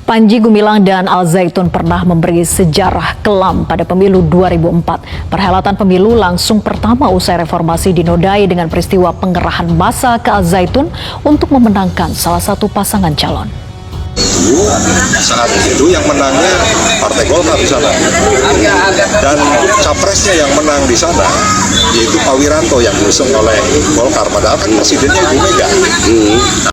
Panji Gumilang dan Al Zaitun pernah memberi sejarah kelam pada pemilu 2004. Perhelatan pemilu langsung pertama usai reformasi dinodai dengan peristiwa pengerahan massa ke Al Zaitun untuk memenangkan salah satu pasangan calon. Saat itu yang menangnya Partai Golkar di sana, dan capresnya yang menang di sana yaitu Pak Wiranto yang diusung oleh Golkar, padahal kan presidennya Ibu Mega.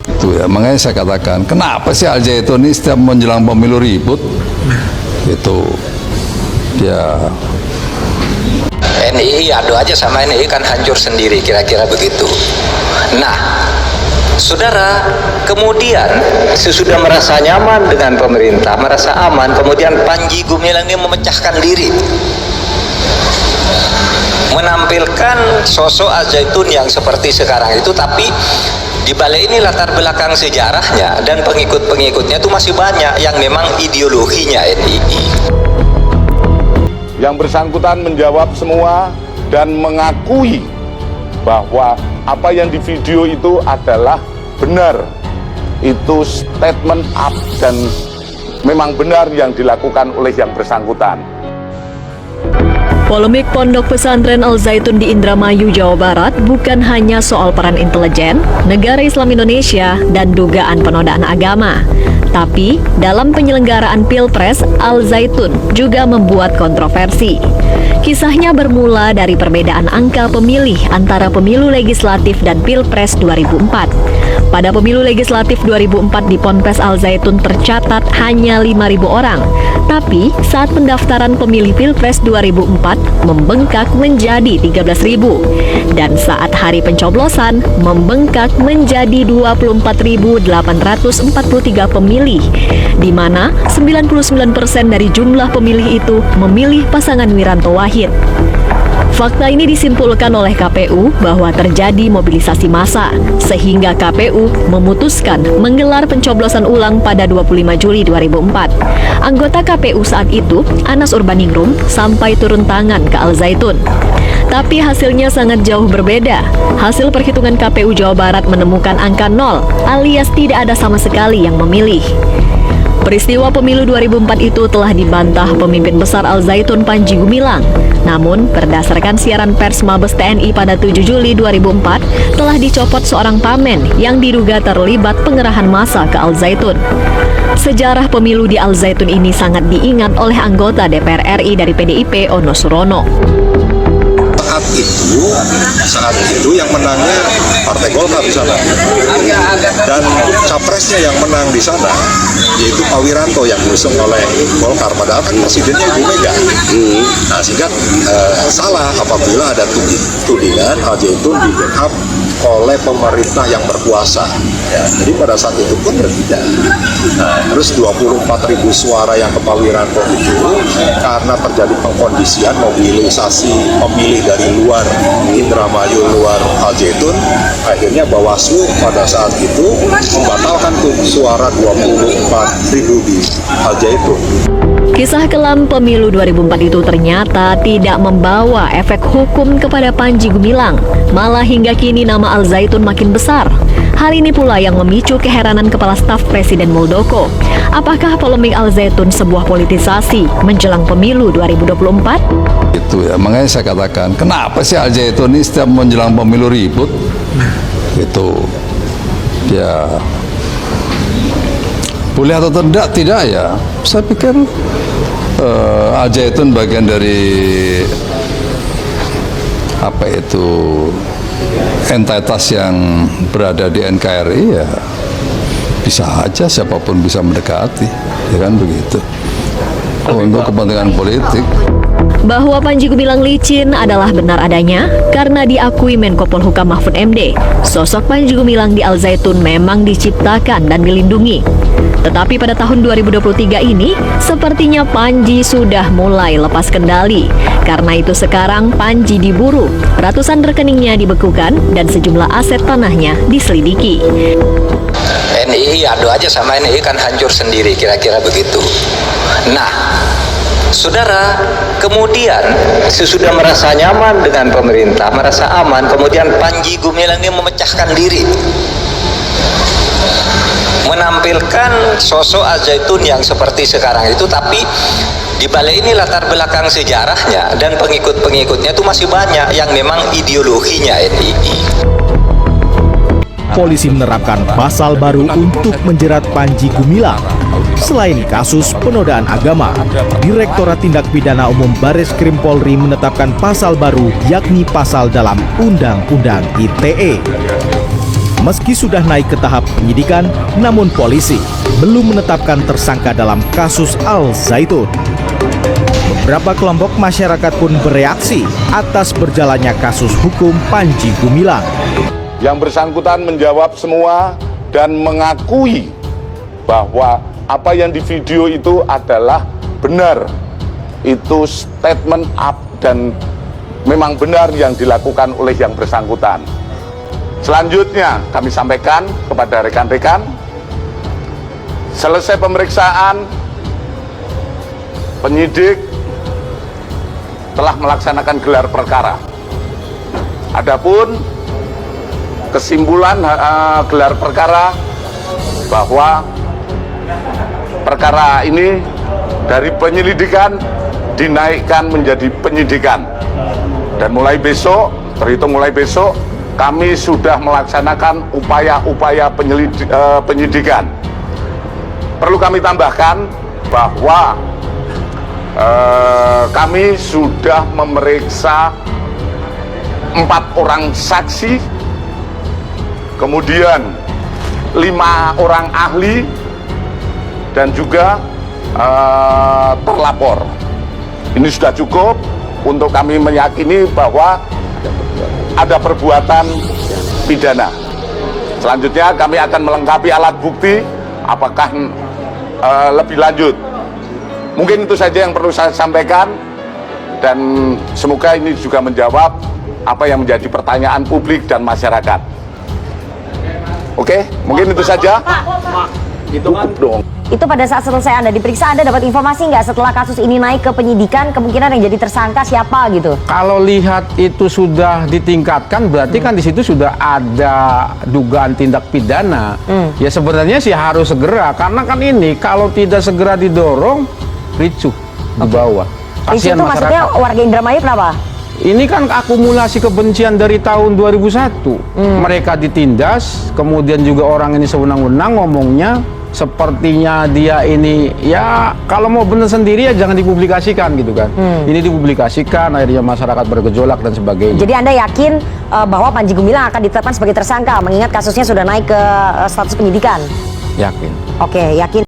Itu ya, makanya saya katakan, kenapa sih Al Zaitun ini setiap menjelang pemilu ribut? Itu ya. NII adu aja sama NII kan hancur sendiri, kira-kira begitu. Nah, saudara, kemudian sesudah merasa nyaman dengan pemerintah, merasa aman, kemudian Panji Gumilang ini memecahkan diri, menampilkan sosok Al Zaitun yang seperti sekarang itu, tapi di balik ini latar belakang sejarahnya dan pengikut-pengikutnya itu masih banyak yang memang ideologinya NII. Yang bersangkutan menjawab semua dan mengakui bahwa apa yang di video itu adalah benar. Itu statement up dan memang benar yang dilakukan oleh yang bersangkutan. Polemik Pondok Pesantren Al Zaitun di Indramayu, Jawa Barat bukan hanya soal peran intelijen, negara Islam Indonesia, dan dugaan penodaan agama. Tapi, dalam penyelenggaraan Pilpres, Al Zaitun juga membuat kontroversi. Kisahnya bermula dari perbedaan angka pemilih antara pemilu legislatif dan Pilpres 2004. Pada pemilu legislatif 2004 di Ponpes Al Zaitun tercatat hanya 5.000 orang. Tapi saat pendaftaran pemilih Pilpres 2004 membengkak menjadi 13.000. Dan saat hari pencoblosan membengkak menjadi 24.843 pemilih, di mana 99% dari jumlah pemilih itu memilih pasangan Wiranto Wahid. Fakta ini disimpulkan oleh KPU bahwa terjadi mobilisasi massa, sehingga KPU memutuskan menggelar pencoblosan ulang pada 25 Juli 2004. Anggota KPU saat itu, Anas Urbaningrum, sampai turun tangan ke Al Zaitun. Tapi hasilnya sangat jauh berbeda. Hasil perhitungan KPU Jawa Barat menemukan angka 0, alias tidak ada sama sekali yang memilih. Peristiwa pemilu 2004 itu telah dibantah pemimpin besar Al Zaitun Panji Gumilang. Namun, berdasarkan siaran pers Mabes TNI pada 7 Juli 2004, telah dicopot seorang pamen yang diduga terlibat pengerahan massa ke Al Zaitun. Sejarah pemilu di Al Zaitun ini sangat diingat oleh anggota DPR RI dari PDIP, Ono Surono. Saat itu yang menangnya Partai Golkar di sana, dan capresnya yang menang di sana yaitu Pak Wiranto yang diusung oleh Golkar, padahal kan presidennya Ibu Mega. Nah, sehingga salah apabila ada tudingan Al Zaitun di backup oleh pemerintah yang berkuasa. Ya, jadi pada saat itu pun tidak. Nah, terus 24.000 suara yang ke Pak Wiranto itu karena terjadi pengkondisian mobilisasi pemilih dari luar Indramayu, luar Al Zaitun, akhirnya Bawaslu pada saat itu membatalkan tuh suara 24.000 di Al Zaitun. Kisah kelam pemilu 2004 itu ternyata tidak membawa efek hukum kepada Panji Gumilang. Malah hingga kini nama Al Zaitun makin besar. Hal ini pula yang memicu keheranan Kepala Staf Presiden Muldoko. Apakah polemik Al Zaitun sebuah politisasi menjelang pemilu 2024? Itu ya, makanya saya katakan, kenapa sih Al Zaitun ini setiap menjelang pemilu ribut? Itu ya, boleh atau tidak ya. Saya pikir Al Zaitun bagian dari apa itu entitas yang berada di NKRI, ya bisa aja siapapun bisa mendekati, ya kan begitu, untuk kepentingan politik. Bahwa Panji Gumilang licin adalah benar adanya karena diakui Menko Polhukam Mahfud MD. Sosok Panji Gumilang di Al Zaitun memang diciptakan dan dilindungi. Tetapi pada tahun 2023 ini, sepertinya Panji sudah mulai lepas kendali. Karena itu sekarang Panji diburu, ratusan rekeningnya dibekukan dan sejumlah aset tanahnya diselidiki. NII adu aja sama NII kan hancur sendiri, kira-kira begitu. Nah, saudara, kemudian sesudah merasa nyaman dengan pemerintah, merasa aman, kemudian Panji Gumilang ini memecahkan diri, menampilkan sosok Al-Zaitun yang seperti sekarang itu, tapi di balik ini latar belakang sejarahnya dan pengikut-pengikutnya itu masih banyak yang memang ideologinya NII. Polisi menerapkan pasal baru untuk menjerat Panji Gumilang. Selain kasus penodaan agama, Direktorat Tindak Pidana Umum Bareskrim Polri menetapkan pasal baru, yakni pasal dalam Undang-Undang ITE. Meski sudah naik ke tahap penyidikan, namun polisi belum menetapkan tersangka dalam kasus Al-Zaitun. Beberapa kelompok masyarakat pun bereaksi atas berjalannya kasus hukum Panji Gumilang. Yang bersangkutan menjawab semua dan mengakui bahwa apa yang di video itu adalah benar. Itu statement up dan memang benar yang dilakukan oleh yang bersangkutan. Selanjutnya kami sampaikan kepada rekan-rekan, selesai pemeriksaan, penyidik telah melaksanakan gelar perkara. Adapun kesimpulan gelar perkara bahwa perkara ini dari penyelidikan dinaikkan menjadi penyidikan, dan mulai besok, terhitung mulai besok, kami sudah melaksanakan upaya-upaya penyidikan. Perlu kami tambahkan bahwa kami sudah memeriksa 4 orang saksi, kemudian 5 orang ahli, dan juga terlapor. Ini sudah cukup untuk kami meyakini bahwa ada perbuatan pidana. Selanjutnya kami akan melengkapi alat bukti apakah lebih lanjut. Mungkin itu saja yang perlu saya sampaikan, dan semoga ini juga menjawab apa yang menjadi pertanyaan publik dan masyarakat. Oke, mungkin itu saja. Cukup dong. Itu pada saat selesai Anda diperiksa, Anda dapat informasi nggak setelah kasus ini naik ke penyidikan, kemungkinan yang jadi tersangka siapa gitu? Kalau lihat itu sudah ditingkatkan, berarti kan di situ sudah ada dugaan tindak pidana. Ya sebenarnya sih harus segera, karena kan ini kalau tidak segera didorong, ricuh di bawah. Ricuh itu maksudnya warga Indramayu kenapa? Ini kan akumulasi kebencian dari tahun 2001. Mereka ditindas, kemudian juga orang ini sewenang-wenang ngomongnya, sepertinya dia ini ya kalau mau benar sendiri ya jangan dipublikasikan gitu kan. Ini dipublikasikan, akhirnya masyarakat bergejolak dan sebagainya. Jadi Anda yakin bahwa Panji Gumilang akan ditetapkan sebagai tersangka mengingat kasusnya sudah naik ke status penyidikan? Yakin. Oke, yakin.